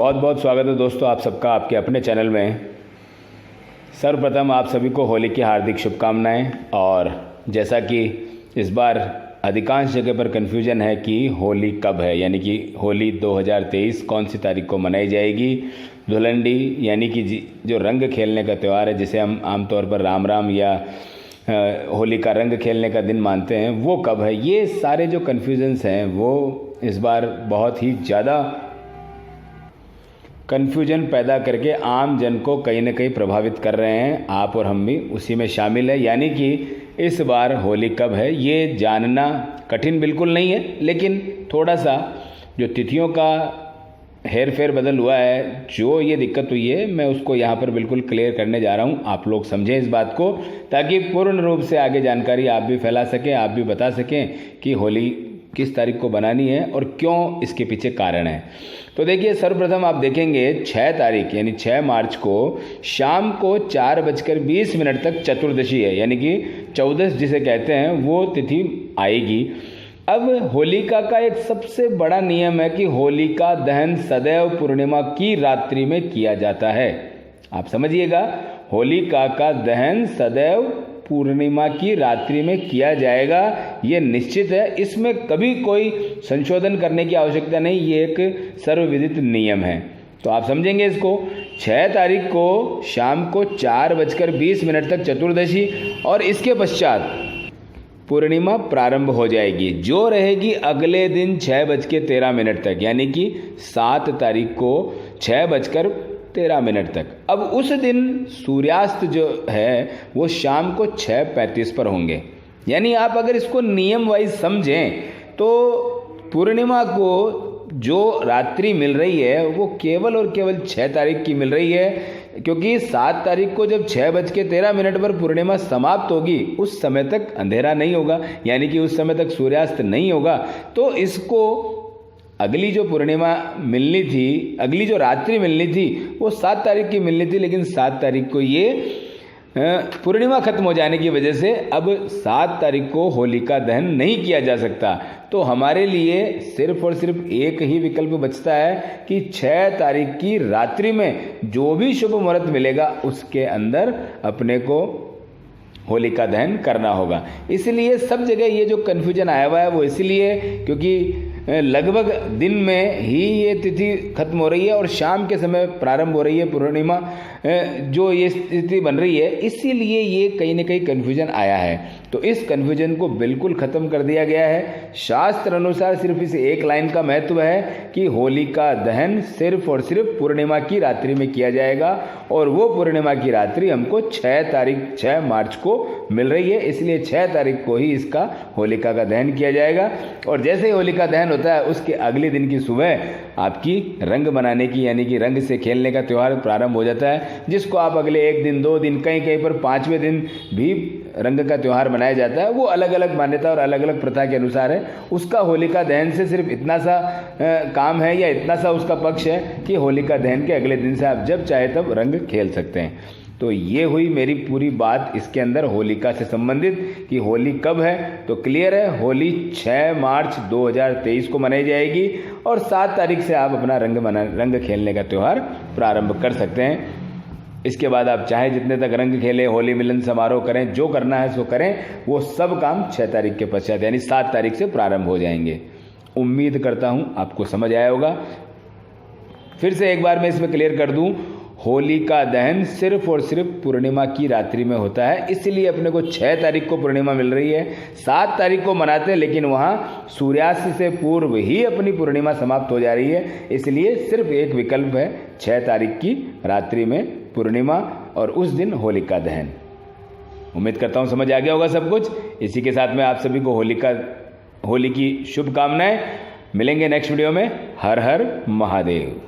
बहुत बहुत स्वागत है दोस्तों आप सबका आपके अपने चैनल में। सर्वप्रथम आप सभी को होली की हार्दिक शुभकामनाएं। और जैसा कि इस बार अधिकांश जगह पर कन्फ्यूजन है कि होली कब है, यानी कि होली 2023 कौन सी तारीख को मनाई जाएगी। धुलंडी यानी कि जो रंग खेलने का त्यौहार है, जिसे हम आमतौर पर राम राम या होली का रंग खेलने का दिन मानते हैं, वो कब है। ये सारे जो कन्फ्यूजन्स हैं वो इस बार बहुत ही ज़्यादा कन्फ्यूजन पैदा करके आम जन को कहीं ना कहीं प्रभावित कर रहे हैं। आप और हम भी उसी में शामिल है। यानी कि इस बार होली कब है ये जानना कठिन बिल्कुल नहीं है, लेकिन थोड़ा सा जो तिथियों का हेर फेर बदल हुआ है, जो ये दिक्कत हुई है, मैं उसको यहाँ पर बिल्कुल क्लियर करने जा रहा हूँ। आप लोग समझें इस बात को, ताकि पूर्ण रूप से आगे जानकारी आप भी फैला सकें, आप भी बता सकें कि होली किस तारीख को बनानी है और क्यों इसके पीछे कारण है। तो देखिए, सर्वप्रथम आप देखेंगे 6 तारीख यानी 6 मार्च को शाम को 4:20 तक चतुर्दशी है, यानी कि 14 जिसे कहते हैं वो तिथि आएगी। अब होलिका का एक सबसे बड़ा नियम है कि होलिका दहन सदैव पूर्णिमा की रात्रि में किया जाता है। आप समझिएगा, होलिका का दहन सदैव पूर्णिमा की रात्रि में किया जाएगा, ये निश्चित है। इसमें कभी कोई संशोधन करने की आवश्यकता नहीं, ये एक सर्वविदित नियम है। तो आप समझेंगे इसको। 6 तारीख को शाम को 4:20 तक चतुर्दशी और इसके पश्चात पूर्णिमा प्रारंभ हो जाएगी, जो रहेगी अगले दिन 6:13 तक, यानी कि 7 तारीख को 6:13 तक। अब उस दिन सूर्यास्त जो है वो शाम को 6:35 पर होंगे। यानी आप अगर इसको नियम वाइज समझें तो पूर्णिमा को जो रात्रि मिल रही है वो केवल और केवल 6 तारीख की मिल रही है, क्योंकि 7 तारीख को जब 6:13 पर पूर्णिमा समाप्त होगी उस समय तक अंधेरा नहीं होगा, यानी कि उस समय तक सूर्यास्त नहीं होगा। तो इसको अगली जो पूर्णिमा मिलनी थी, अगली जो रात्रि मिलनी थी वो 7 तारीख की मिलनी थी, लेकिन 7 तारीख को ये पूर्णिमा खत्म हो जाने की वजह से अब 7 तारीख को होलिका दहन नहीं किया जा सकता। तो हमारे लिए सिर्फ और सिर्फ एक ही विकल्प बचता है कि 6 तारीख की रात्रि में जो भी शुभ मुहूर्त मिलेगा उसके अंदर अपने को होलिका दहन करना होगा। इसलिए सब जगह ये जो कन्फ्यूजन आया हुआ है वो इसलिए क्योंकि लगभग दिन में ही ये तिथि खत्म हो रही है और शाम के समय प्रारंभ हो रही है पूर्णिमा, जो ये स्थिति बन रही है, इसीलिए ये कहीं ना कहीं कन्फ्यूजन आया है। तो इस कन्फ्यूजन को बिल्कुल ख़त्म कर दिया गया है। शास्त्र अनुसार सिर्फ इस एक लाइन का महत्व है कि होलिका दहन सिर्फ और सिर्फ पूर्णिमा की रात्रि में किया जाएगा, और वो पूर्णिमा की रात्रि हमको 6 मार्च को मिल रही है। इसलिए 6 तारीख को ही इसका होलिका का दहन किया जाएगा। और जैसे ही होलिका दहन होता है उसके अगले दिन की सुबह आपकी रंग बनाने की, यानी कि रंग से खेलने का त्यौहार प्रारंभ हो जाता है, जिसको आप अगले 1 दिन 2 दिन कहीं कहीं पर 5वें दिन भी रंग का त्यौहार मनाया जाता है। वो अलग अलग मान्यता और अलग अलग प्रथा के अनुसार है। उसका होलिका दहन से सिर्फ इतना सा काम है या इतना सा उसका पक्ष है कि होलिका दहन के अगले दिन से आप जब चाहे तब रंग खेल सकते हैं। तो ये हुई मेरी पूरी बात इसके अंदर होलिका से संबंधित कि होली कब है। तो क्लियर है, होली 6 मार्च 2023 को मनाई जाएगी और 7 तारीख से आप अपना रंग खेलने का त्यौहार प्रारंभ कर सकते हैं। इसके बाद आप चाहे जितने तक रंग खेलें, होली मिलन समारोह करें, जो करना है सो करें, वो सब काम 6 तारीख के पश्चात यानी 7 तारीख से प्रारंभ हो जाएंगे। उम्मीद करता हूँ आपको समझ आया होगा। फिर से एक बार मैं इसमें क्लियर कर दूँ, होली का दहन सिर्फ और सिर्फ पूर्णिमा की रात्रि में होता है। इसलिए अपने को 6 तारीख को पूर्णिमा मिल रही है, 7 तारीख को मनाते हैं, लेकिन वहाँ सूर्यास्त से पूर्व ही अपनी पूर्णिमा समाप्त हो जा रही है। इसलिए सिर्फ एक विकल्प है 6 तारीख की रात्रि में पूर्णिमा और उस दिन होलिका दहन। उम्मीद करता हूँ समझ आ गया होगा सब कुछ। इसी के साथ में आप सभी को होली की शुभकामनाएं। मिलेंगे नेक्स्ट वीडियो में। हर हर महादेव।